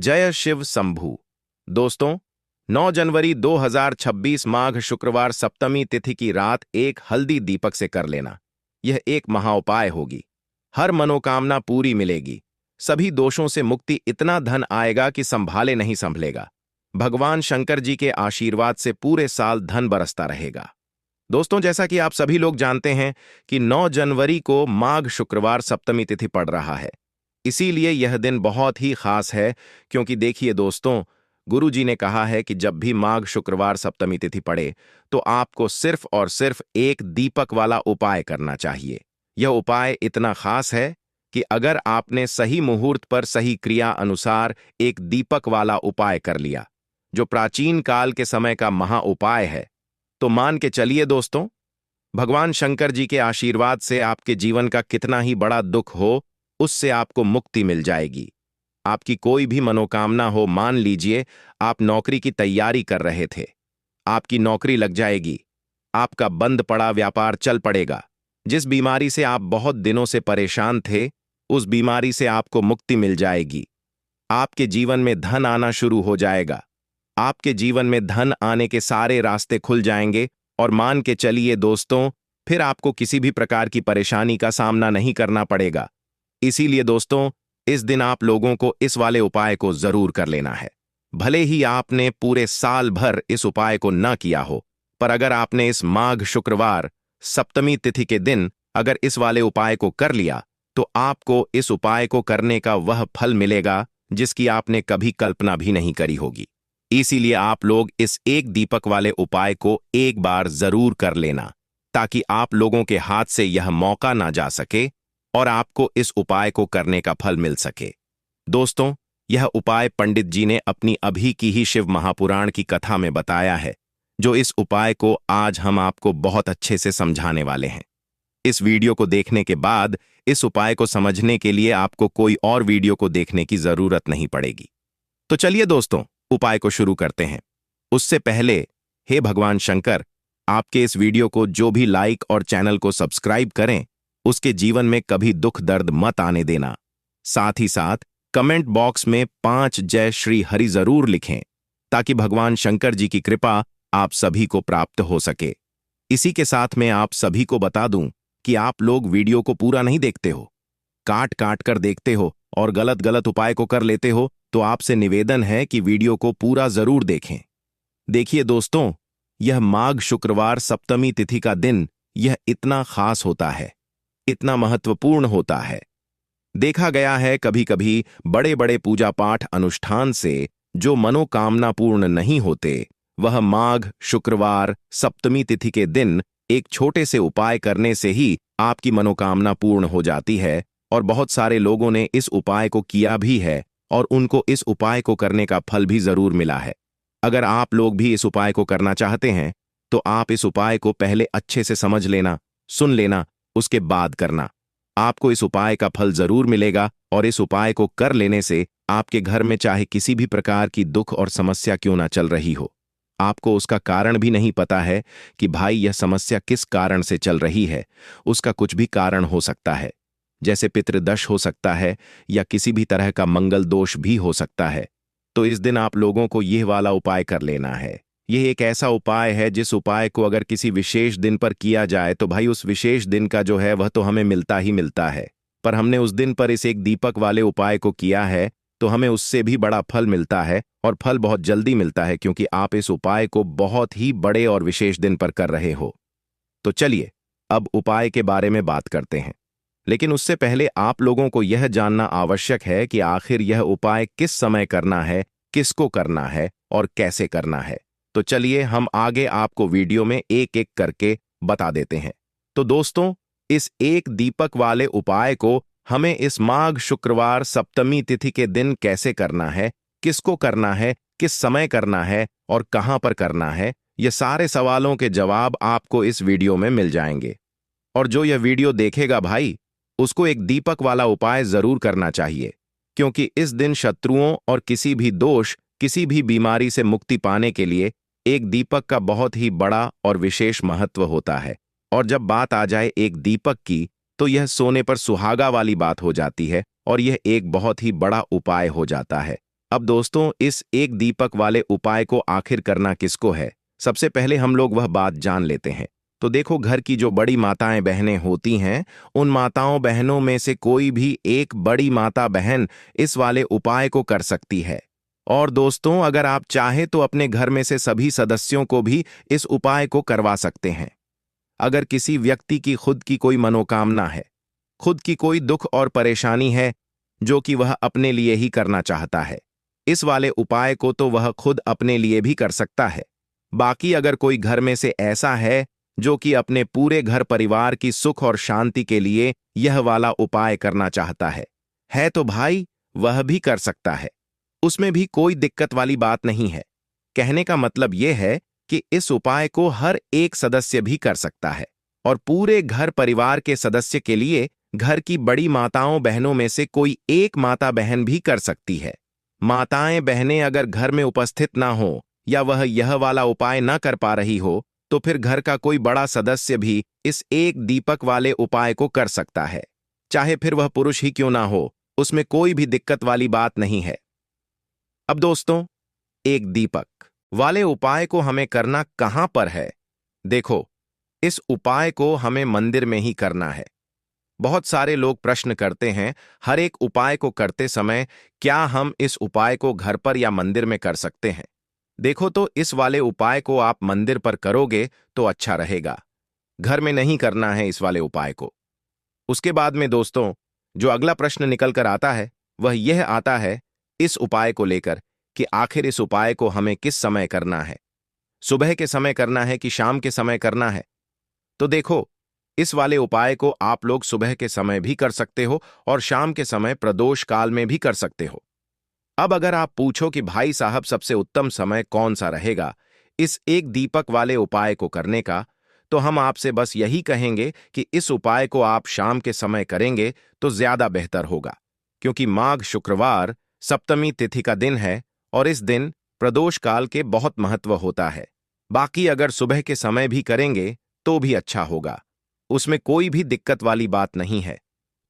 जय शिव शंभू। दोस्तों, 9 जनवरी 2026 माघ शुक्रवार सप्तमी तिथि की रात एक हल्दी दीपक से कर लेना। यह एक महाउपाय होगी। हर मनोकामना पूरी मिलेगी। सभी दोषों से मुक्ति, इतना धन आएगा कि संभाले नहीं संभलेगा। भगवान शंकर जी के आशीर्वाद से पूरे साल धन बरसता रहेगा। दोस्तों, जैसा कि आप सभी लोग जानते हैं कि 9 जनवरी को माघ शुक्रवार सप्तमी तिथि पड़ रहा है। इसीलिए यह दिन बहुत ही खास है, क्योंकि देखिए दोस्तों, गुरु जी ने कहा है कि जब भी माघ शुक्रवार सप्तमी तिथि पड़े तो आपको सिर्फ और सिर्फ एक दीपक वाला उपाय करना चाहिए। यह उपाय इतना खास है कि अगर आपने सही मुहूर्त पर सही क्रिया अनुसार एक दीपक वाला उपाय कर लिया, जो प्राचीन काल के समय का महा उपाय है, तो मान के चलिए दोस्तों, भगवान शंकर जी के आशीर्वाद से आपके जीवन का कितना ही बड़ा दुख हो, उससे आपको मुक्ति मिल जाएगी। आपकी कोई भी मनोकामना हो, मान लीजिए आप नौकरी की तैयारी कर रहे थे, आपकी नौकरी लग जाएगी। आपका बंद पड़ा व्यापार चल पड़ेगा। जिस बीमारी से आप बहुत दिनों से परेशान थे, उस बीमारी से आपको मुक्ति मिल जाएगी। आपके जीवन में धन आना शुरू हो जाएगा। आपके जीवन में धन आने के सारे रास्ते खुल जाएंगे और मान के चलिए दोस्तों, फिर आपको किसी भी प्रकार की परेशानी का सामना नहीं करना पड़ेगा। इसीलिए दोस्तों, इस दिन आप लोगों को इस वाले उपाय को जरूर कर लेना है। भले ही आपने पूरे साल भर इस उपाय को न किया हो, पर अगर आपने इस माघ शुक्रवार सप्तमी तिथि के दिन अगर इस वाले उपाय को कर लिया, तो आपको इस उपाय को करने का वह फल मिलेगा जिसकी आपने कभी कल्पना भी नहीं करी होगी। इसीलिए आप लोग इस एक दीपक वाले उपाय को एक बार जरूर कर लेना, ताकि आप लोगों के हाथ से यह मौका ना जा सके और आपको इस उपाय को करने का फल मिल सके। दोस्तों, यह उपाय पंडित जी ने अपनी अभी की ही शिव महापुराण की कथा में बताया है, जो इस उपाय को आज हम आपको बहुत अच्छे से समझाने वाले हैं। इस वीडियो को देखने के बाद इस उपाय को समझने के लिए आपको कोई और वीडियो को देखने की जरूरत नहीं पड़ेगी। तो चलिए दोस्तों, उपाय को शुरू करते हैं। उससे पहले, हे भगवान शंकर, आपके इस वीडियो को जो भी लाइक और चैनल को सब्सक्राइब करें, उसके जीवन में कभी दुख दर्द मत आने देना। साथ ही साथ कमेंट बॉक्स में 5 जय श्री हरि जरूर लिखें, ताकि भगवान शंकर जी की कृपा आप सभी को प्राप्त हो सके। इसी के साथ मैं आप सभी को बता दूं कि आप लोग वीडियो को पूरा नहीं देखते हो, काट काट कर देखते हो और गलत गलत उपाय को कर लेते हो, तो आपसे निवेदन है कि वीडियो को पूरा जरूर देखें। देखिए दोस्तों, यह माघ शुक्रवार सप्तमी तिथि का दिन यह इतना खास होता है, इतना महत्वपूर्ण होता है। देखा गया है कभी कभी बड़े बड़े पूजा पाठ अनुष्ठान से जो मनोकामना पूर्ण नहीं होते, वह माघ शुक्रवार सप्तमी तिथि के दिन एक छोटे से उपाय करने से ही आपकी मनोकामना पूर्ण हो जाती है। और बहुत सारे लोगों ने इस उपाय को किया भी है और उनको इस उपाय को करने का फल भी जरूर मिला है। अगर आप लोग भी इस उपाय को करना चाहते हैं, तो आप इस उपाय को पहले अच्छे से समझ लेना, सुन लेना, उसके बाद करना। आपको इस उपाय का फल जरूर मिलेगा और इस उपाय को कर लेने से आपके घर में चाहे किसी भी प्रकार की दुख और समस्या क्यों ना चल रही हो, आपको उसका कारण भी नहीं पता है कि भाई यह समस्या किस कारण से चल रही है, उसका कुछ भी कारण हो सकता है, जैसे पितृदोष हो सकता है या किसी भी तरह का मंगल दोष भी हो सकता है। तो इस दिन आप लोगों को यह वाला उपाय कर लेना है। यह एक ऐसा उपाय है जिस उपाय को अगर किसी विशेष दिन पर किया जाए तो भाई उस विशेष दिन का जो है वह तो हमें मिलता ही मिलता है, पर हमने उस दिन पर इस एक दीपक वाले उपाय को किया है तो हमें उससे भी बड़ा फल मिलता है, और फल बहुत जल्दी मिलता है, क्योंकि आप इस उपाय को बहुत ही बड़े और विशेष दिन पर कर रहे हो। तो चलिए अब उपाय के बारे में बात करते हैं, लेकिन उससे पहले आप लोगों को यह जानना आवश्यक है कि आखिर यह उपाय किस समय करना है, किसको करना है और कैसे करना है। तो चलिए हम आगे आपको वीडियो में एक एक करके बता देते हैं। तो दोस्तों, इस एक दीपक वाले उपाय को हमें इस माघ शुक्रवार सप्तमी तिथि के दिन कैसे करना है, किसको करना है, किस समय करना है और कहां पर करना है, ये सारे सवालों के जवाब आपको इस वीडियो में मिल जाएंगे। और जो यह वीडियो देखेगा भाई, उसको एक दीपक वाला उपाय जरूर करना चाहिए, क्योंकि इस दिन शत्रुओं और किसी भी दोष, किसी भी बीमारी से मुक्ति पाने के लिए एक दीपक का बहुत ही बड़ा और विशेष महत्व होता है। और जब बात आ जाए एक दीपक की, तो यह सोने पर सुहागा वाली बात हो जाती है और यह एक बहुत ही बड़ा उपाय हो जाता है। अब दोस्तों, इस एक दीपक वाले उपाय को आखिर करना किसको है, सबसे पहले हम लोग वह बात जान लेते हैं। तो देखो, घर की जो बड़ी माताएं बहनें होती हैं, उन माताओं बहनों में से कोई भी एक बड़ी माता बहन इस वाले उपाय को कर सकती है। और दोस्तों, अगर आप चाहें तो अपने घर में से सभी सदस्यों को भी इस उपाय को करवा सकते हैं। अगर किसी व्यक्ति की खुद की कोई मनोकामना है, खुद की कोई दुख और परेशानी है जो कि वह अपने लिए ही करना चाहता है, इस वाले उपाय को तो वह खुद अपने लिए भी कर सकता है। बाकी अगर कोई घर में से ऐसा है जो कि अपने पूरे घर परिवार की सुख और शांति के लिए यह वाला उपाय करना चाहता है तो भाई वह भी कर सकता है। उसमें भी कोई दिक्कत वाली बात नहीं है। कहने का मतलब यह है कि इस उपाय को हर एक सदस्य भी कर सकता है और पूरे घर परिवार के सदस्य के लिए घर की बड़ी माताओं बहनों में से कोई एक माता बहन भी कर सकती है। माताएं बहनें अगर घर में उपस्थित ना हो या वह यह वाला उपाय ना कर पा रही हो, तो फिर घर का कोई बड़ा सदस्य भी इस एक दीपक वाले उपाय को कर सकता है, चाहे फिर वह पुरुष ही क्यों ना हो, उसमें कोई भी दिक्कत वाली बात नहीं है। अब दोस्तों, एक दीपक वाले उपाय को हमें करना कहां पर है? देखो, इस उपाय को हमें मंदिर में ही करना है। बहुत सारे लोग प्रश्न करते हैं, हर एक उपाय को करते समय क्या हम इस उपाय को घर पर या मंदिर में कर सकते हैं? देखो, तो इस वाले उपाय को आप मंदिर पर करोगे तो अच्छा रहेगा। घर में नहीं करना है इस वाले उपाय को। उसके बाद में दोस्तों, जो अगला प्रश्न निकल कर आता है वह यह आता है इस उपाय को लेकर कि आखिर इस उपाय को हमें किस समय करना है, सुबह के समय करना है कि शाम के समय करना है? तो देखो, इस वाले उपाय को आप लोग सुबह के समय भी कर सकते हो और शाम के समय प्रदोष काल में भी कर सकते हो। अब अगर आप पूछो कि भाई साहब सबसे उत्तम समय कौन सा रहेगा इस एक दीपक वाले उपाय को करने का, तो हम आपसे बस यही कहेंगे कि इस उपाय को आप शाम के समय करेंगे तो ज्यादा बेहतर होगा, क्योंकि माघ शुक्रवार सप्तमी तिथि का दिन है और इस दिन प्रदोष काल के बहुत महत्व होता है। बाकी अगर सुबह के समय भी करेंगे तो भी अच्छा होगा, उसमें कोई भी दिक्कत वाली बात नहीं है।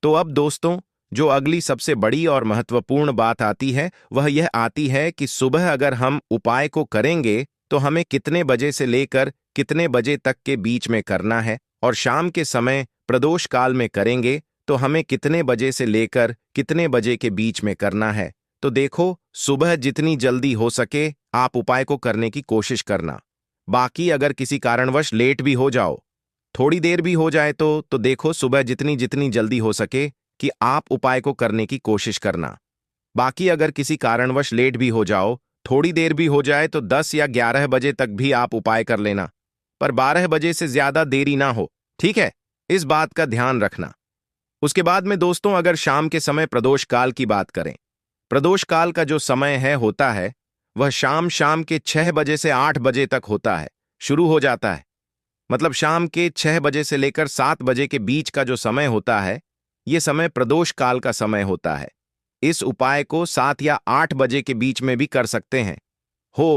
तो अब दोस्तों, जो अगली सबसे बड़ी और महत्वपूर्ण बात आती है वह यह आती है कि सुबह अगर हम उपाय को करेंगे तो हमें कितने बजे से लेकर कितने बजे तक के बीच में करना है, और शाम के समय प्रदोष काल में करेंगे तो हमें कितने बजे से लेकर कितने बजे के बीच में करना है। तो देखो, सुबह जितनी जल्दी हो सके आप उपाय को करने की कोशिश करना। बाकी अगर किसी कारणवश लेट भी हो जाओ, थोड़ी देर भी हो जाए तो देखो, सुबह जितनी जितनी जल्दी हो सके कि आप उपाय को करने की कोशिश करना। बाकी अगर किसी कारणवश लेट भी हो जाओ, थोड़ी देर भी हो जाए तो 10 या 11 बजे तक भी आप उपाय कर लेना, पर 12 बजे से ज्यादा देरी ना हो, ठीक है? इस बात का ध्यान रखना। उसके बाद में दोस्तों, अगर शाम के समय प्रदोष काल की बात करें, प्रदोष काल का जो समय होता है वह शाम शाम के 6 बजे से 8 बजे तक होता है, शुरू हो जाता है। मतलब शाम के 6 बजे से लेकर 7 बजे के बीच का जो समय होता है, यह समय प्रदोष काल का समय होता है। इस उपाय को 7 या 8 बजे के बीच में भी कर सकते हैं।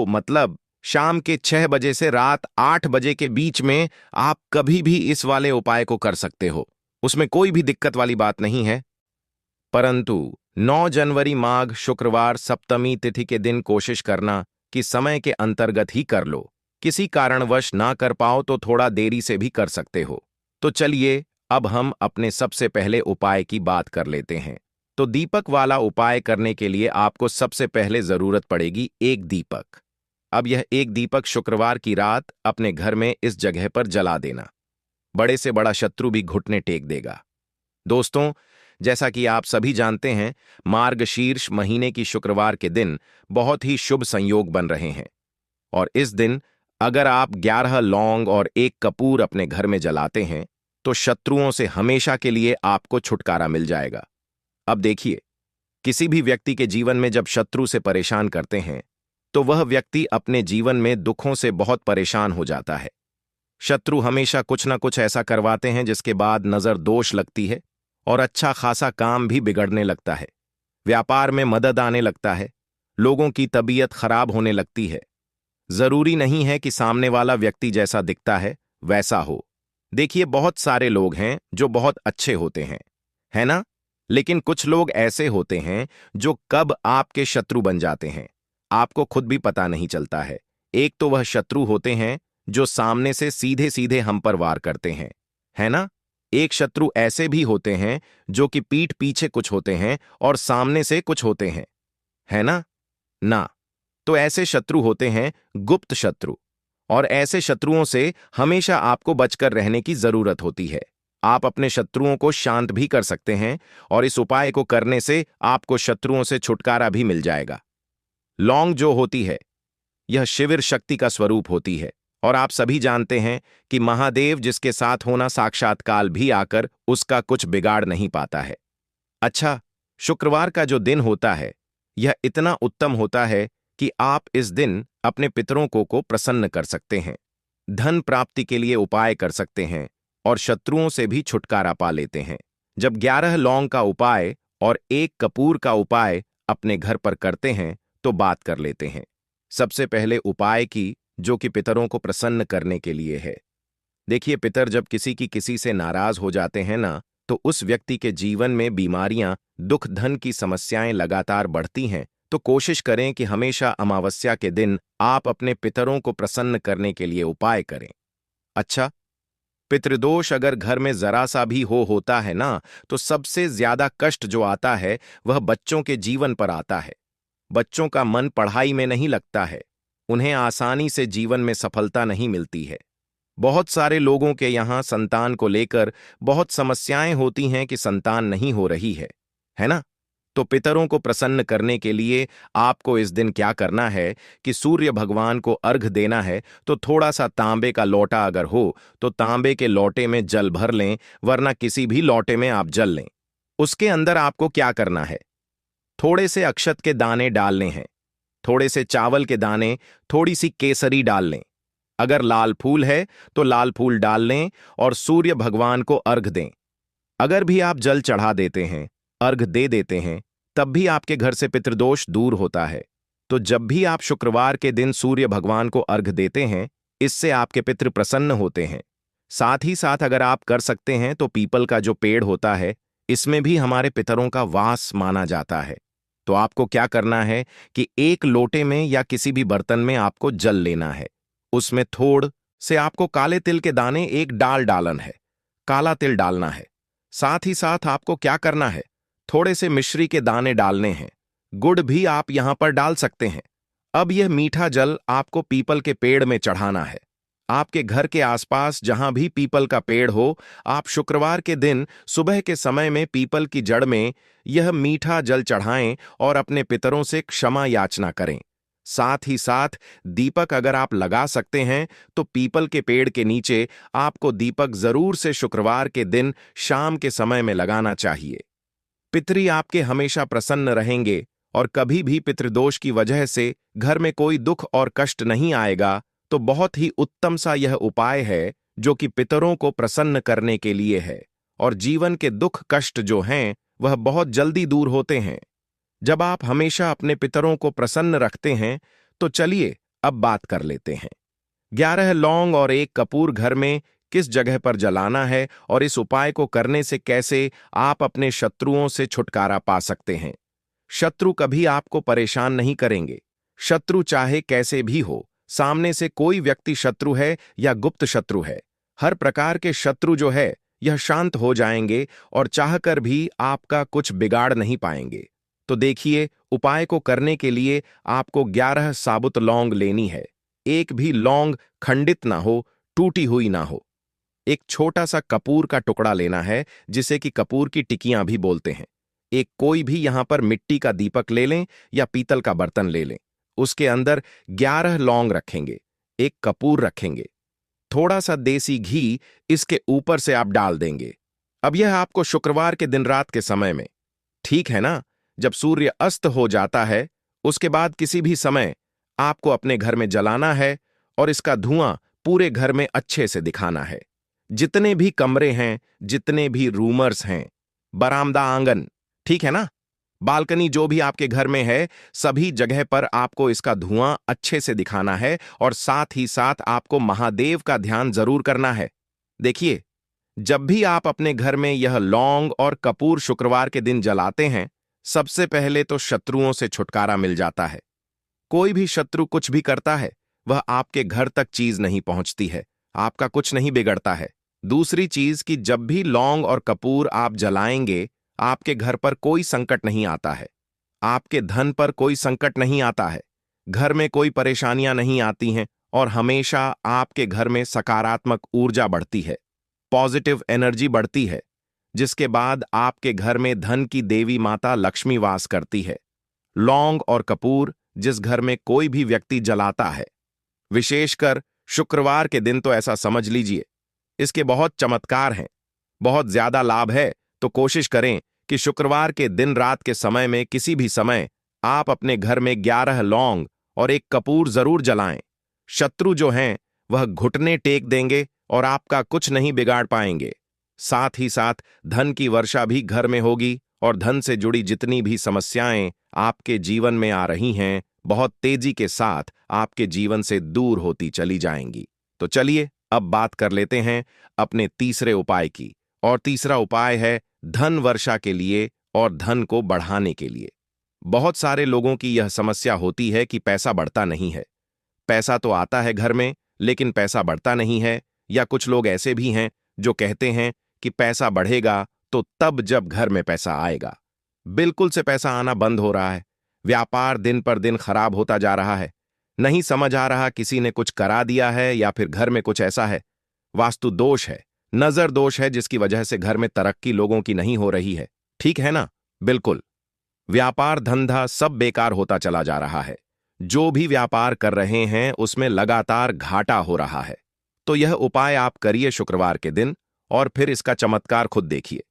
मतलब शाम के 6 बजे से रात 8 बजे के बीच में आप कभी भी इस वाले उपाय को कर सकते हो, उसमें कोई भी दिक्कत वाली बात नहीं है। परंतु 9 जनवरी माघ शुक्रवार सप्तमी तिथि के दिन कोशिश करना कि समय के अंतर्गत ही कर लो। किसी कारणवश ना कर पाओ तो थोड़ा देरी से भी कर सकते हो। तो चलिए, अब हम अपने सबसे पहले उपाय की बात कर लेते हैं। तो दीपक वाला उपाय करने के लिए आपको सबसे पहले जरूरत पड़ेगी एक दीपक। अब यह एक दीपक शुक्रवार की रात अपने घर में इस जगह पर जला देना। बड़े से बड़ा शत्रु भी घुटने टेक देगा। दोस्तों, जैसा कि आप सभी जानते हैं, मार्गशीर्ष महीने की शुक्रवार के दिन बहुत ही शुभ संयोग बन रहे हैं, और इस दिन अगर आप 11 लौंग और 1 कपूर अपने घर में जलाते हैं तो शत्रुओं से हमेशा के लिए आपको छुटकारा मिल जाएगा। अब देखिए, किसी भी व्यक्ति के जीवन में जब शत्रु से परेशान करते हैं तो वह व्यक्ति अपने जीवन में दुखों से बहुत परेशान हो जाता है। शत्रु हमेशा कुछ ना कुछ ऐसा करवाते हैं जिसके बाद नजर दोष लगती है और अच्छा खासा काम भी बिगड़ने लगता है, व्यापार में मदद आने लगता है, लोगों की तबीयत खराब होने लगती है। जरूरी नहीं है कि सामने वाला व्यक्ति जैसा दिखता है वैसा हो। देखिए, बहुत सारे लोग हैं जो बहुत अच्छे होते हैं, है ना? लेकिन कुछ लोग ऐसे होते हैं जो कब आपके शत्रु बन जाते हैं आपको खुद भी पता नहीं चलता है। एक तो वह शत्रु होते हैं जो सामने से सीधे सीधे हम पर वार करते हैं, है ना। एक शत्रु ऐसे भी होते हैं जो कि पीठ पीछे कुछ होते हैं और सामने से कुछ होते हैं, है ना। ना, तो ऐसे शत्रु होते हैं गुप्त शत्रु, और ऐसे शत्रुओं से हमेशा आपको बचकर रहने की जरूरत होती है। आप अपने शत्रुओं को शांत भी कर सकते हैं और इस उपाय को करने से आपको शत्रुओं से छुटकारा भी मिल जाएगा। लौंग जो होती है यह शिविर शक्ति का स्वरूप होती है, और आप सभी जानते हैं कि महादेव जिसके साथ होना साक्षात काल भी आकर उसका कुछ बिगाड़ नहीं पाता है। अच्छा, शुक्रवार का जो दिन होता है यह इतना उत्तम होता है कि आप इस दिन अपने पितरों को प्रसन्न कर सकते हैं, धन प्राप्ति के लिए उपाय कर सकते हैं और शत्रुओं से भी छुटकारा पा लेते हैं। जब 11 लौंग का उपाय और 1 कपूर का उपाय अपने घर पर करते हैं तो बात कर लेते हैं। सबसे पहले उपाय की, जो कि पितरों को प्रसन्न करने के लिए है। देखिए, पितर जब किसी से नाराज हो जाते हैं ना, तो उस व्यक्ति के जीवन में बीमारियां, दुख, धन की समस्याएं लगातार बढ़ती हैं। तो कोशिश करें कि हमेशा अमावस्या के दिन आप अपने पितरों को प्रसन्न करने के लिए उपाय करें। अच्छा, पितृदोष अगर घर में जरा सा भी होता है ना, तो सबसे ज्यादा कष्ट जो आता है वह बच्चों के जीवन पर आता है। बच्चों का मन पढ़ाई में नहीं लगता है, उन्हें आसानी से जीवन में सफलता नहीं मिलती है। बहुत सारे लोगों के यहाँ संतान को लेकर बहुत समस्याएं होती हैं कि संतान नहीं हो रही है ना। तो पितरों को प्रसन्न करने के लिए आपको इस दिन क्या करना है कि सूर्य भगवान को अर्घ देना है। तो थोड़ा सा तांबे का लोटा अगर हो तो तांबे के लोटे में जल भर लें, वरना किसी भी लोटे में आप जल लें। उसके अंदर आपको क्या करना है, थोड़े से अक्षत के दाने डालने हैं, थोड़े से चावल के दाने, थोड़ी सी केसरी डाल लें। अगर लाल फूल है तो लाल फूल डाल लें और सूर्य भगवान को अर्घ दें। अगर भी आप जल चढ़ा देते हैं, अर्घ दे देते हैं, तब भी आपके घर से पितृदोष दूर होता है। तो जब भी आप शुक्रवार के दिन सूर्य भगवान को अर्घ देते हैं, इससे आपके पितृ प्रसन्न होते हैं। साथ ही साथ अगर आप कर सकते हैं तो पीपल का जो पेड़ होता है, इसमें भी हमारे पितरों का वास माना जाता है। तो आपको क्या करना है कि एक लोटे में या किसी भी बर्तन में आपको जल लेना है। उसमें थोड़ से आपको काले तिल के दाने एक डालन है, काला तिल डालना है। साथ ही साथ आपको क्या करना है, थोड़े से मिश्री के दाने डालने हैं। गुड़ भी आप यहां पर डाल सकते हैं। अब यह मीठा जल आपको पीपल के पेड़ में चढ़ाना है। आपके घर के आसपास जहां भी पीपल का पेड़ हो, आप शुक्रवार के दिन सुबह के समय में पीपल की जड़ में यह मीठा जल चढ़ाएं और अपने पितरों से क्षमा याचना करें। साथ ही साथ दीपक अगर आप लगा सकते हैं तो पीपल के पेड़ के नीचे आपको दीपक जरूर से शुक्रवार के दिन शाम के समय में लगाना चाहिए। पितरी आपके हमेशा प्रसन्न रहेंगे और कभी भी पितृदोष की वजह से घर में कोई दुख और कष्ट नहीं आएगा। तो बहुत ही उत्तम सा यह उपाय है जो कि पितरों को प्रसन्न करने के लिए है, और जीवन के दुख कष्ट जो हैं वह बहुत जल्दी दूर होते हैं जब आप हमेशा अपने पितरों को प्रसन्न रखते हैं। तो चलिए अब बात कर लेते हैं 11 लौंग और 1 कपूर घर में किस जगह पर जलाना है और इस उपाय को करने से कैसे आप अपने शत्रुओं से छुटकारा पा सकते हैं। शत्रु कभी आपको परेशान नहीं करेंगे। शत्रु चाहे कैसे भी हो, सामने से कोई व्यक्ति शत्रु है या गुप्त शत्रु है, हर प्रकार के शत्रु जो है यह शांत हो जाएंगे और चाहकर भी आपका कुछ बिगाड़ नहीं पाएंगे। तो देखिए, उपाय को करने के लिए आपको 11 साबुत लौंग लेनी है। एक भी लौंग खंडित ना हो, टूटी हुई ना हो। एक छोटा सा कपूर का टुकड़ा लेना है, जिसे कि कपूर की टिकियां भी बोलते हैं। एक कोई भी यहां पर मिट्टी का दीपक ले लें या पीतल का बर्तन ले लें। उसके अंदर 11 लौंग रखेंगे, एक कपूर रखेंगे, थोड़ा सा देसी घी इसके ऊपर से आप डाल देंगे। अब यह आपको शुक्रवार के दिन रात के समय में, ठीक है ना, जब सूर्य अस्त हो जाता है, उसके बाद किसी भी समय आपको अपने घर में जलाना है और इसका धुआं पूरे घर में अच्छे से दिखाना है। जितने भी कमरे हैं, जितने भी रूमर्स हैं, बरामदा, आंगन, ठीक है ना, बालकनी, जो भी आपके घर में है, सभी जगह पर आपको इसका धुआं अच्छे से दिखाना है और साथ ही साथ आपको महादेव का ध्यान जरूर करना है। देखिए, जब भी आप अपने घर में यह लौंग और कपूर शुक्रवार के दिन जलाते हैं, सबसे पहले तो शत्रुओं से छुटकारा मिल जाता है। कोई भी शत्रु कुछ भी करता है, वह आपके घर तक चीज नहीं पहुंचती है, आपका कुछ नहीं बिगड़ता है। दूसरी चीज कि जब भी लौंग और कपूर आप जलाएंगे, आपके घर पर कोई संकट नहीं आता है, आपके धन पर कोई संकट नहीं आता है, घर में कोई परेशानियां नहीं आती हैं और हमेशा आपके घर में सकारात्मक ऊर्जा बढ़ती है, पॉजिटिव एनर्जी बढ़ती है, जिसके बाद आपके घर में धन की देवी माता लक्ष्मी वास करती है। लौंग और कपूर जिस घर में कोई भी व्यक्ति जलाता है, विशेषकर शुक्रवार के दिन, तो ऐसा समझ लीजिए इसके बहुत चमत्कार हैं, बहुत ज्यादा लाभ है। तो कोशिश करें कि शुक्रवार के दिन रात के समय में किसी भी समय आप अपने घर में 11 लौंग और एक कपूर जरूर जलाएं। शत्रु जो हैं वह घुटने टेक देंगे और आपका कुछ नहीं बिगाड़ पाएंगे। साथ ही साथ धन की वर्षा भी घर में होगी और धन से जुड़ी जितनी भी समस्याएं आपके जीवन में आ रही हैं, बहुत तेजी के साथ आपके जीवन से दूर होती चली जाएंगी। तो चलिए अब बात कर लेते हैं अपने तीसरे उपाय की। और तीसरा उपाय है धन वर्षा के लिए और धन को बढ़ाने के लिए। बहुत सारे लोगों की यह समस्या होती है कि पैसा बढ़ता नहीं है। पैसा तो आता है घर में, लेकिन पैसा बढ़ता नहीं है। या कुछ लोग ऐसे भी हैं जो कहते हैं कि पैसा बढ़ेगा तो तब जब घर में पैसा आएगा। बिल्कुल से पैसा आना बंद हो रहा है, व्यापार दिन पर दिन खराब होता जा रहा है। नहीं समझ आ रहा किसी ने कुछ करा दिया है या फिर घर में कुछ ऐसा है, वास्तु दोष है, नजर दोष है, जिसकी वजह से घर में तरक्की लोगों की नहीं हो रही है। ठीक है ना? बिल्कुल। व्यापार धंधा सब बेकार होता चला जा रहा है। जो भी व्यापार कर रहे हैं उसमें लगातार घाटा हो रहा है। तो यह उपाय आप करिए शुक्रवार के दिन और फिर इसका चमत्कार खुद देखिए।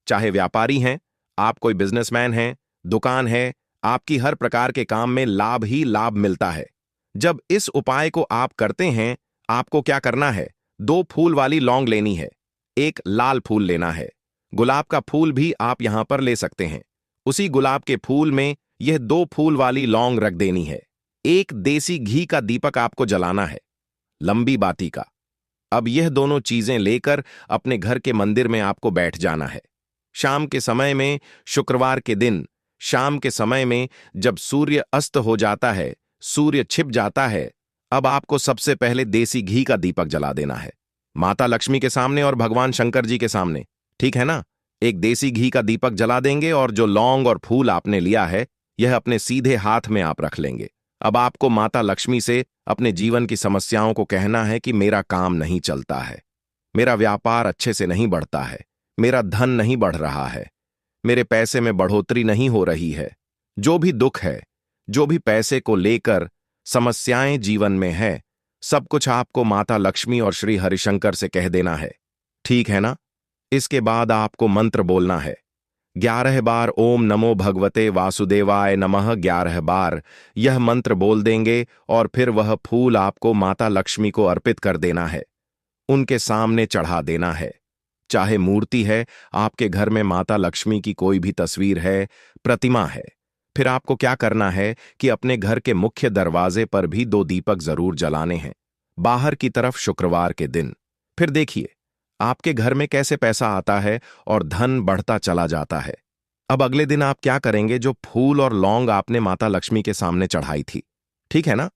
चाहे व्यापारी हैं, आप कोई बिजनेसमैन हैं, दुकान है, आपकी हर प्रकार के काम में लाभ ही लाभ मिलता है। जब इस उपाय को आप करते हैं, आपको क्या करना है, 2 फूल वाली लौंग लेनी है, एक लाल फूल लेना है, गुलाब का फूल भी आप यहां पर ले सकते हैं। उसी गुलाब के फूल में यह 2 फूल वाली लौंग रख देनी है। एक देसी घी का दीपक आपको जलाना है, लंबी बाती का। अब यह दोनों चीजें लेकर अपने घर के मंदिर में आपको बैठ जाना है। शाम के समय में, शुक्रवार के दिन शाम के समय में जब सूर्य अस्त हो जाता है, सूर्य छिप जाता है, अब आपको सबसे पहले देसी घी का दीपक जला देना है, माता लक्ष्मी के सामने और भगवान शंकर जी के सामने। ठीक है ना? एक देसी घी का दीपक जला देंगे और जो लौंग और फूल आपने लिया है, यह अपने सीधे हाथ में आप रख लेंगे। अब आपको माता लक्ष्मी से अपने जीवन की समस्याओं को कहना है कि मेरा काम नहीं चलता है, मेरा व्यापार अच्छे से नहीं बढ़ता है, मेरा धन नहीं बढ़ रहा है, मेरे पैसे में बढ़ोतरी नहीं हो रही है। जो भी दुख है, जो भी पैसे को लेकर समस्याएं जीवन में है, सब कुछ आपको माता लक्ष्मी और श्री हरिशंकर से कह देना है। ठीक है ना? इसके बाद आपको मंत्र बोलना है। 11 बार ओम नमो भगवते वासुदेवाय नमः 11 बार यह मंत्र बोल देंगे और फिर वह फूल आपको माता लक्ष्मी को अर्पित कर देना है, उनके सामने चढ़ा देना है। चाहे मूर्ति है, आपके घर में माता लक्ष्मी की कोई भी तस्वीर है, प्रतिमा है, फिर आपको क्या करना है कि अपने घर के मुख्य दरवाजे पर भी 2 दीपक जरूर जलाने हैं, बाहर की तरफ शुक्रवार के दिन। फिर देखिए आपके घर में कैसे पैसा आता है और धन बढ़ता चला जाता है। अब अगले दिन आप क्या करेंगे, जो फूल और लौंग आपने माता लक्ष्मी के सामने चढ़ाई थी, ठीक है ना,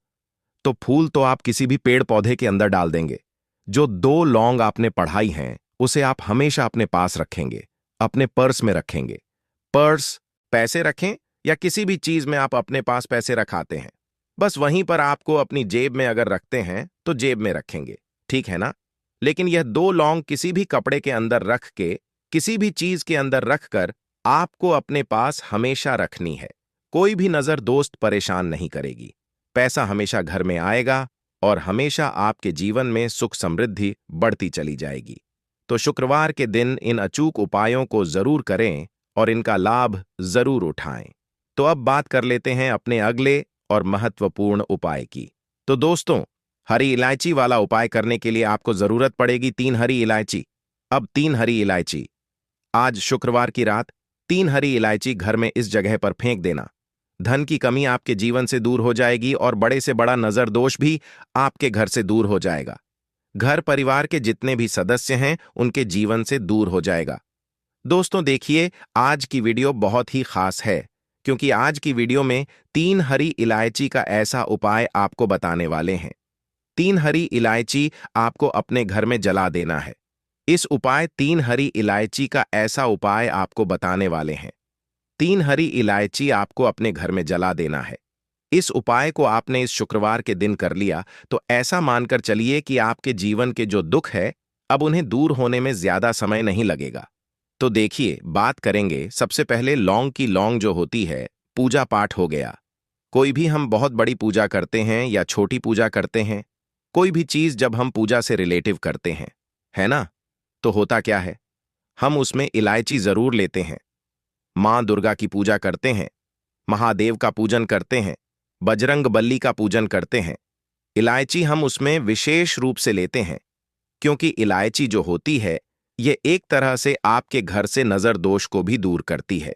तो फूल तो आप किसी भी पेड़ पौधे के अंदर डाल देंगे। जो 2 लौंग आपने पढ़ाई हैं, उसे आप हमेशा अपने पास रखेंगे, अपने पर्स में रखेंगे। पर्स, पैसे रखें या किसी भी चीज में आप अपने पास पैसे रखाते हैं, बस वहीं पर आपको अपनी जेब में अगर रखते हैं तो जेब में रखेंगे। ठीक है ना? लेकिन यह 2 लौंग किसी भी कपड़े के अंदर रख के, किसी भी चीज के अंदर रखकर आपको अपने पास हमेशा रखनी है। कोई भी नजर दोस्त परेशान नहीं करेगी, पैसा हमेशा घर में आएगा और हमेशा आपके जीवन में सुख समृद्धि बढ़ती चली जाएगी। तो शुक्रवार के दिन इन अचूक उपायों को जरूर करें और इनका लाभ जरूर उठाएं। तो अब बात कर लेते हैं अपने अगले और महत्वपूर्ण उपाय की। तो दोस्तों, हरी इलायची वाला उपाय करने के लिए आपको जरूरत पड़ेगी 3 हरी इलायची। अब 3 हरी इलायची, आज शुक्रवार की रात 3 हरी इलायची घर में इस जगह पर फेंक देना। धन की कमी आपके जीवन से दूर हो जाएगी और बड़े से बड़ा नजर दोष भी आपके घर से दूर हो जाएगा। घर परिवार के जितने भी सदस्य हैं उनके जीवन से दूर हो जाएगा। दोस्तों देखिए, आज की वीडियो बहुत ही खास है, क्योंकि आज की वीडियो में 3 हरी इलायची का ऐसा उपाय आपको बताने वाले हैं। 3 हरी इलायची आपको अपने घर में जला देना है। इस उपाय 3 हरी इलायची का ऐसा उपाय आपको बताने वाले हैं। 3 हरी इलायची आपको अपने घर में जला देना है। इस उपाय को आपने इस शुक्रवार के दिन कर लिया तो ऐसा मानकर चलिए कि आपके जीवन के जो दुख है अब उन्हें दूर होने में ज्यादा समय नहीं लगेगा। तो देखिए, बात करेंगे सबसे पहले लौंग की। लौंग जो होती है, पूजा पाठ हो गया। कोई भी हम बहुत बड़ी पूजा करते हैं या छोटी पूजा करते हैं, कोई भी चीज जब हम पूजा से रिलेटिव करते हैं, है ना, तो होता क्या है, हम उसमें इलायची जरूर लेते हैं। मां दुर्गा की पूजा करते हैं, महादेव का पूजन करते हैं, बजरंग बली का पूजन करते हैं। इलायची हम उसमें विशेष रूप से लेते हैं, क्योंकि इलायची जो होती है ये एक तरह से आपके घर से नजर दोष को भी दूर करती है,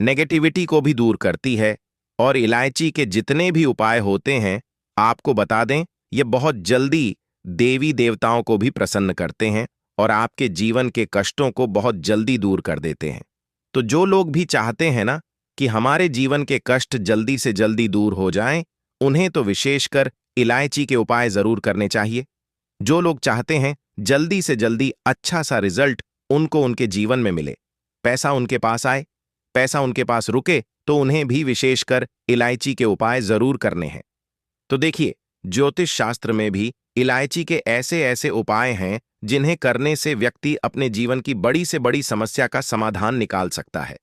नेगेटिविटी को भी दूर करती है। और इलायची के जितने भी उपाय होते हैं, आपको बता दें, ये बहुत जल्दी देवी देवताओं को भी प्रसन्न करते हैं और आपके जीवन के कष्टों को बहुत जल्दी दूर कर देते हैं। तो जो लोग भी चाहते हैं ना कि हमारे जीवन के कष्ट जल्दी से जल्दी दूर हो जाएं, उन्हें तो विशेषकर इलायची के उपाय जरूर करने चाहिए। जो लोग चाहते हैं जल्दी से जल्दी अच्छा सा रिजल्ट उनको उनके जीवन में मिले, पैसा उनके पास आए, पैसा उनके पास रुके, तो उन्हें भी विशेषकर इलायची के उपाय जरूर करने हैं। तो देखिए, ज्योतिष शास्त्र में भी इलायची के ऐसे ऐसे उपाय हैं जिन्हें करने से व्यक्ति अपने जीवन की बड़ी से बड़ी समस्या का समाधान निकाल सकता है।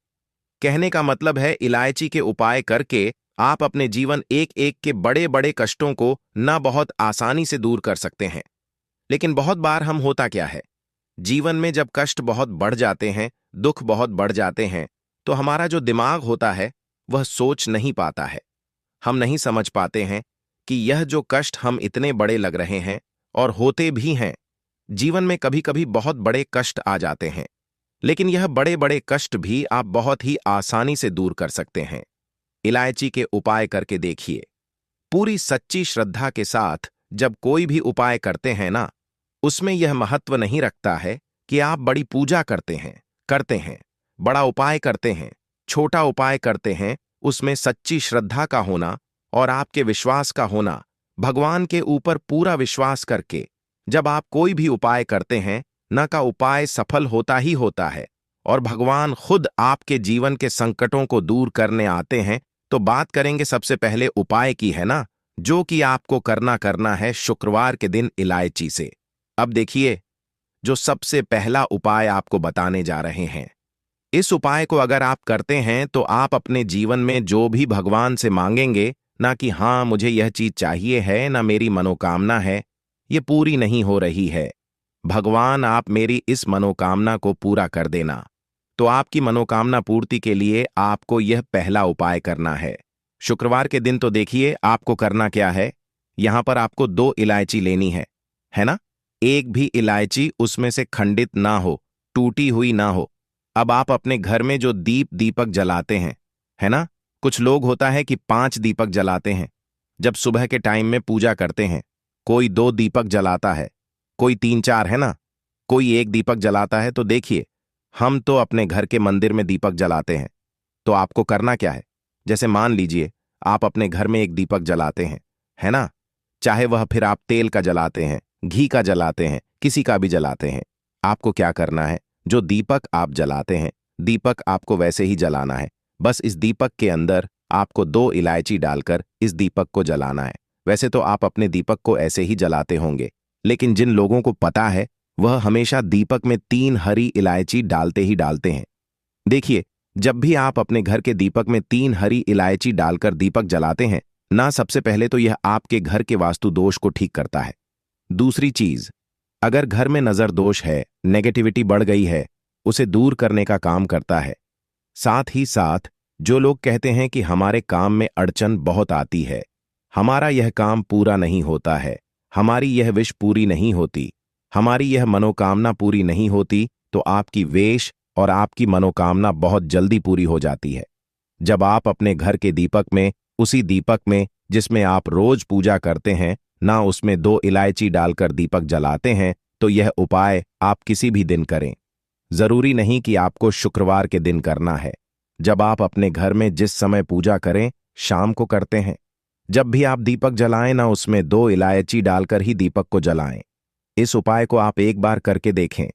कहने का मतलब है, इलायची के उपाय करके आप अपने जीवन एक एक के बड़े बड़े कष्टों को ना बहुत आसानी से दूर कर सकते हैं। लेकिन बहुत बार हम होता क्या है, जीवन में जब कष्ट बहुत बढ़ जाते हैं, दुख बहुत बढ़ जाते हैं, तो हमारा जो दिमाग होता है वह सोच नहीं पाता है। हम नहीं समझ पाते हैं कि यह जो कष्ट हम इतने बड़े लग रहे हैं और होते भी हैं। जीवन में कभी कभी बहुत बड़े कष्ट आ जाते हैं, लेकिन यह बड़े बड़े कष्ट भी आप बहुत ही आसानी से दूर कर सकते हैं। इलायची के उपाय करके देखिए। पूरी सच्ची श्रद्धा के साथ जब कोई भी उपाय करते हैं ना, उसमें यह महत्व नहीं रखता है कि आप बड़ी पूजा करते हैं, बड़ा उपाय करते हैं, छोटा उपाय करते हैं। उसमें सच्ची श्रद्धा का होना और आपके विश्वास का होना, भगवान के ऊपर पूरा विश्वास करके जब आप कोई भी उपाय करते हैं न, का उपाय सफल होता ही होता है और भगवान खुद आपके जीवन के संकटों को दूर करने आते हैं। तो बात करेंगे सबसे पहले उपाय की, है ना, जो कि आपको करना है शुक्रवार के दिन इलायची से। अब देखिए, जो सबसे पहला उपाय आपको बताने जा रहे हैं, इस उपाय को अगर आप करते हैं तो आप अपने जीवन में जो भी भगवान से मांगेंगे, ना कि हाँ मुझे यह चीज चाहिए है, ना मेरी मनोकामना है ये पूरी नहीं हो रही है, भगवान आप मेरी इस मनोकामना को पूरा कर देना, तो आपकी मनोकामना पूर्ति के लिए आपको यह पहला उपाय करना है शुक्रवार के दिन। तो देखिए, आपको करना क्या है, यहां पर आपको 2 इलायची लेनी है ना। एक भी इलायची उसमें से खंडित ना हो, टूटी हुई ना हो। अब आप अपने घर में जो दीपक जलाते हैं, है ना, कुछ लोग होता है कि 5 दीपक जलाते हैं जब सुबह के टाइम में पूजा करते हैं, कोई 2 दीपक जलाता है, कोई 3-4, है ना, कोई 1 दीपक जलाता है। तो देखिए, हम तो अपने घर के मंदिर में दीपक जलाते हैं। तो आपको करना क्या है, जैसे मान लीजिए आप अपने घर में 1 दीपक जलाते हैं, है ना, चाहे वह फिर आप तेल का जलाते हैं, घी का जलाते हैं, किसी का भी जलाते हैं, आपको क्या करना है, जो दीपक आप जलाते हैं, दीपक आपको वैसे ही जलाना है। बस इस दीपक के अंदर आपको 2 इलायची डालकर इस दीपक को जलाना है। वैसे तो आप अपने दीपक को ऐसे ही जलाते होंगे, लेकिन जिन लोगों को पता है वह हमेशा दीपक में 3 हरी इलायची डालते ही डालते हैं। देखिए, जब भी आप अपने घर के दीपक में 3 हरी इलायची डालकर दीपक जलाते हैं ना, सबसे पहले तो यह आपके घर के वास्तु दोष को ठीक करता है। दूसरी चीज, अगर घर में नजर दोष है, नेगेटिविटी बढ़ गई है, उसे दूर करने का काम करता है। साथ ही साथ जो लोग कहते हैं कि हमारे काम में अड़चन बहुत आती है, हमारा यह काम पूरा नहीं होता है, हमारी यह विश पूरी नहीं होती, हमारी यह मनोकामना पूरी नहीं होती, तो आपकी वेश और आपकी मनोकामना बहुत जल्दी पूरी हो जाती है। जब आप अपने घर के दीपक में, उसी दीपक में जिसमें आप रोज पूजा करते हैं, ना उसमें 2 इलायची डालकर दीपक जलाते हैं, तो यह उपाय आप किसी भी दिन करें। जरूरी नहीं कि आपको शुक्रवार के दिन करना है। जब आप अपने घर में जिस समय पूजा करें, शाम को करते हैं, जब भी आप दीपक जलाएं ना उसमें 2 इलायची डालकर ही दीपक को जलाएं। इस उपाय को आप एक बार करके देखें।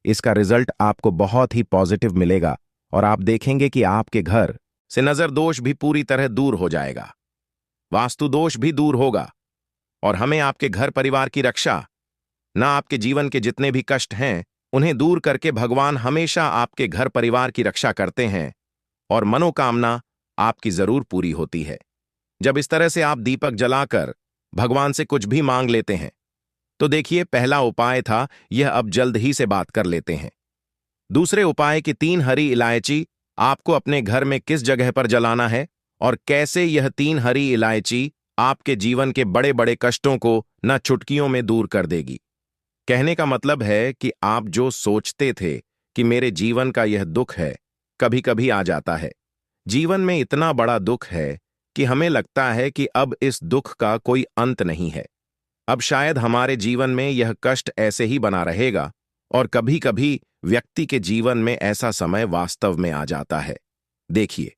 इसका रिजल्ट आपको बहुत ही पॉजिटिव मिलेगा और आप देखेंगे कि आपके घर से नजर दोष भी पूरी तरह दूर हो जाएगा, वास्तु दोष भी दूर होगा और हमें आपके घर परिवार की रक्षा, ना आपके जीवन के जितने भी कष्ट हैं उन्हें दूर करके भगवान हमेशा आपके घर परिवार की रक्षा करते हैं और मनोकामना आपकी जरूर पूरी होती है। जब इस तरह से आप दीपक जलाकर भगवान से कुछ भी मांग लेते हैं, तो देखिए पहला उपाय था यह, अब जल्द ही से बात कर लेते हैं। दूसरे उपाय की 3 हरी इलायची आपको अपने घर में किस जगह पर जलाना है और कैसे यह 3 हरी इलायची आपके जीवन के बड़े बड़े कष्टों को न चुटकियों में दूर कर देगी। कहने का मतलब है कि आप जो सोचते थे कि मेरे जीवन का यह दुख है, कभी कभी आ जाता है। जीवन में इतना बड़ा दुख है कि हमें लगता है कि अब इस दुख का कोई अंत नहीं है। अब शायद हमारे जीवन में यह कष्ट ऐसे ही बना रहेगा और कभी कभी व्यक्ति के जीवन में ऐसा समय वास्तव में आ जाता है। देखिए,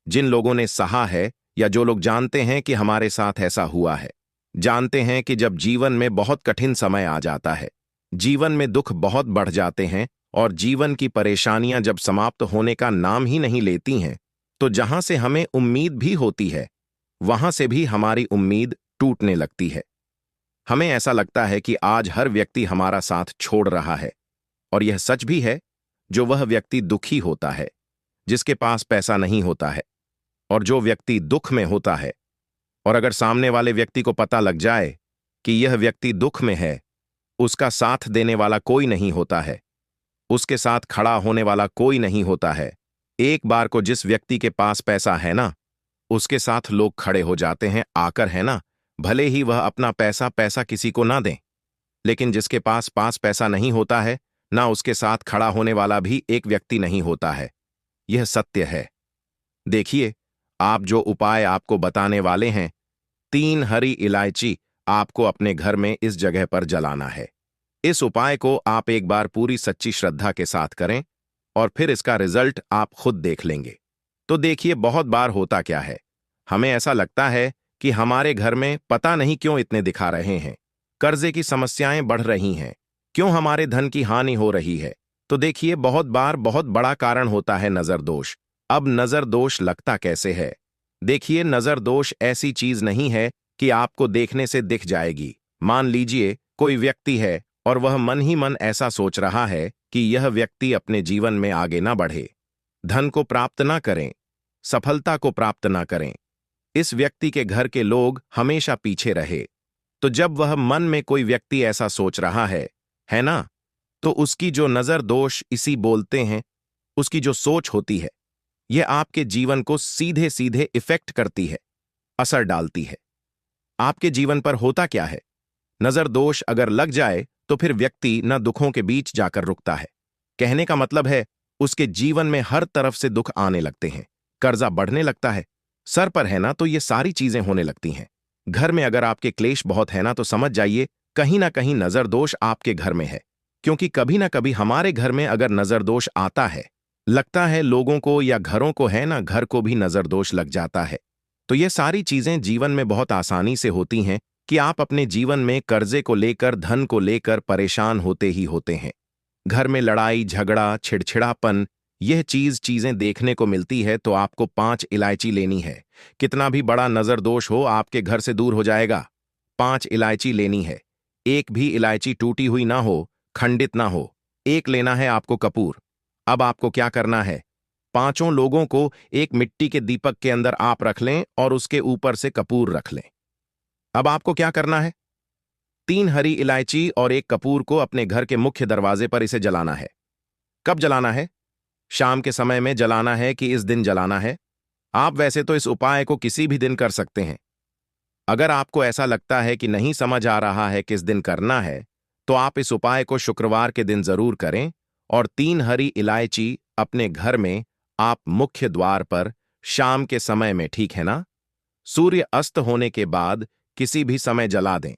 जिन लोगों ने सहा है या जो लोग जानते हैं कि हमारे साथ ऐसा हुआ है, जानते हैं कि जब जीवन में बहुत कठिन समय आ जाता है, जीवन में दुख बहुत बढ़ जाते हैं और जीवन की परेशानियां जब समाप्त होने का नाम ही नहीं लेती हैं, तो जहां से हमें उम्मीद भी होती है, वहां से भी हमारी उम्मीद टूटने लगती है। हमें ऐसा लगता है कि आज हर व्यक्ति हमारा साथ छोड़ रहा है और यह सच भी है। जो वह व्यक्ति दुखी होता है, जिसके पास पैसा नहीं होता है और जो व्यक्ति दुख में होता है, और अगर सामने वाले व्यक्ति को पता लग जाए कि यह व्यक्ति दुख में है, उसका साथ देने वाला कोई नहीं होता है, उसके साथ खड़ा होने वाला कोई नहीं होता है। एक बार को जिस व्यक्ति के पास पैसा है ना, उसके साथ लोग खड़े हो जाते हैं आकर, है ना, भले ही वह अपना पैसा किसी को ना दें। लेकिन जिसके पास पैसा नहीं होता है ना, उसके साथ खड़ा होने वाला भी एक व्यक्ति नहीं होता है। यह सत्य है। देखिए, आप जो उपाय आपको बताने वाले हैं, 3 हरी इलायची आपको अपने घर में इस जगह पर जलाना है। इस उपाय को आप एक बार पूरी सच्ची श्रद्धा के साथ करें और फिर इसका रिजल्ट आप खुद देख लेंगे। तो देखिए, बहुत बार होता क्या है, हमें ऐसा लगता है कि हमारे घर में पता नहीं क्यों इतने दिखा रहे हैं, कर्जे की समस्याएं बढ़ रही हैं, क्यों हमारे धन की हानि हो रही है। तो देखिए, बहुत बार बहुत बड़ा कारण होता है नजर दोष। अब नजर दोष लगता कैसे है? देखिए, नजर दोष ऐसी चीज नहीं है कि आपको देखने से दिख जाएगी। मान लीजिए कोई व्यक्ति है और वह मन ही मन ऐसा सोच रहा है कि यह व्यक्ति अपने जीवन में आगे ना बढ़े, धन को प्राप्त ना करें, सफलता को प्राप्त ना करें, इस व्यक्ति के घर के लोग हमेशा पीछे रहे। तो जब वह मन में कोई व्यक्ति ऐसा सोच रहा है ना, तो उसकी जो नजर दोष इसी बोलते हैं, उसकी जो सोच होती है, यह आपके जीवन को सीधे सीधे इफेक्ट करती है, असर डालती है। आपके जीवन पर होता क्या है, नजर दोष अगर लग जाए तो फिर व्यक्ति न दुखों के बीच जाकर रुकता है। कहने का मतलब है, उसके जीवन में हर तरफ से दुख आने लगते हैं, कर्जा बढ़ने लगता है, सर पर है ना तो ये सारी चीजें होने लगती हैं। घर में अगर आपके क्लेश बहुत है ना, तो समझ जाइए कहीं ना कहीं नजर दोष आपके घर में है। क्योंकि कभी ना कभी हमारे घर में अगर नजर दोष आता है, लगता है लोगों को या घरों को है ना, घर को भी नजर दोष लग जाता है। तो ये सारी चीजें जीवन में बहुत आसानी से होती हैं कि आप अपने जीवन में कर्जे को लेकर, धन को लेकर परेशान होते ही होते हैं। घर में लड़ाई झगड़ा, छिड़छिड़ापन, यह चीजें देखने को मिलती है। तो आपको 5 इलायची लेनी है। कितना भी बड़ा नजर दोष हो, आपके घर से दूर हो जाएगा। 5 इलायची लेनी है। एक भी इलायची टूटी हुई ना हो, खंडित ना हो। एक लेना है आपको कपूर। अब आपको क्या करना है, 5 लोगों को एक मिट्टी के दीपक के अंदर आप रख लें और उसके ऊपर से कपूर रख लें। अब आपको क्या करना है, 3 हरी इलायची और एक कपूर को अपने घर के मुख्य दरवाजे पर इसे जलाना है। कब जलाना है? शाम के समय में जलाना है कि इस दिन जलाना है? आप वैसे तो इस उपाय को किसी भी दिन कर सकते हैं। अगर आपको ऐसा लगता है कि नहीं समझ आ रहा है किस दिन करना है, तो आप इस उपाय को शुक्रवार के दिन जरूर करें और 3 हरी इलायची अपने घर में आप मुख्य द्वार पर शाम के समय में, ठीक है ना, सूर्य अस्त होने के बाद किसी भी समय जला दें।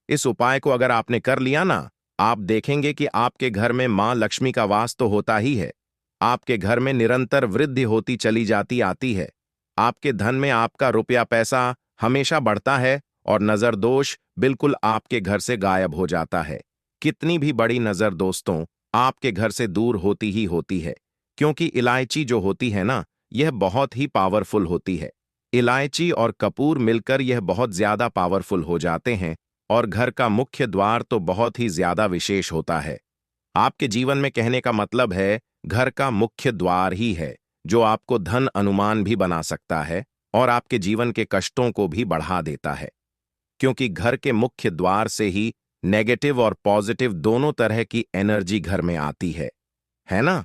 इस उपाय को अगर आपने कर लिया ना, आप देखेंगे कि आपके घर में मां लक्ष्मी का वास तो होता ही है। आपके घर में निरंतर वृद्धि होती चली जाती आती है। आपके धन में आपका रुपया पैसा हमेशा बढ़ता है और नजर दोष बिल्कुल आपके घर से गायब हो जाता है। कितनी भी बड़ी नजर दोस्तों आपके घर से दूर होती ही होती है, क्योंकि इलायची जो होती है ना, यह बहुत ही पावरफुल होती है। इलायची और कपूर मिलकर यह बहुत ज्यादा पावरफुल हो जाते हैं और घर का मुख्य द्वार तो बहुत ही ज्यादा विशेष होता है। आपके जीवन में कहने का मतलब है घर का मुख्य द्वार ही है जो आपको धन अनुमान भी बना सकता है और आपके जीवन के कष्टों को भी बढ़ा देता है, क्योंकि घर के मुख्य द्वार से ही नेगेटिव और पॉजिटिव दोनों तरह की एनर्जी घर में आती है ना?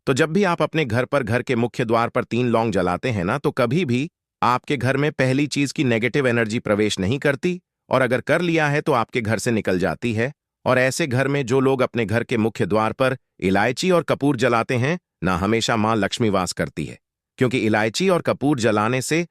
तो जब भी आप अपने घर पर घर के मुख्य द्वार पर 3 लौंग जलाते हैं ना, तो कभी भी आपके घर में पहली चीज की नेगेटिव एनर्जी प्रवेश नहीं करती, और अगर कर लिया है तो आपके घर से निकल जाती है। और ऐसे घर में जो लोग अपने घर के मुख्य द्वार पर इलायची और कपूर जलाते हैं ना, हमेशा मां लक्ष्मी वास करती है, क्योंकि इलायची और कपूर जलाने से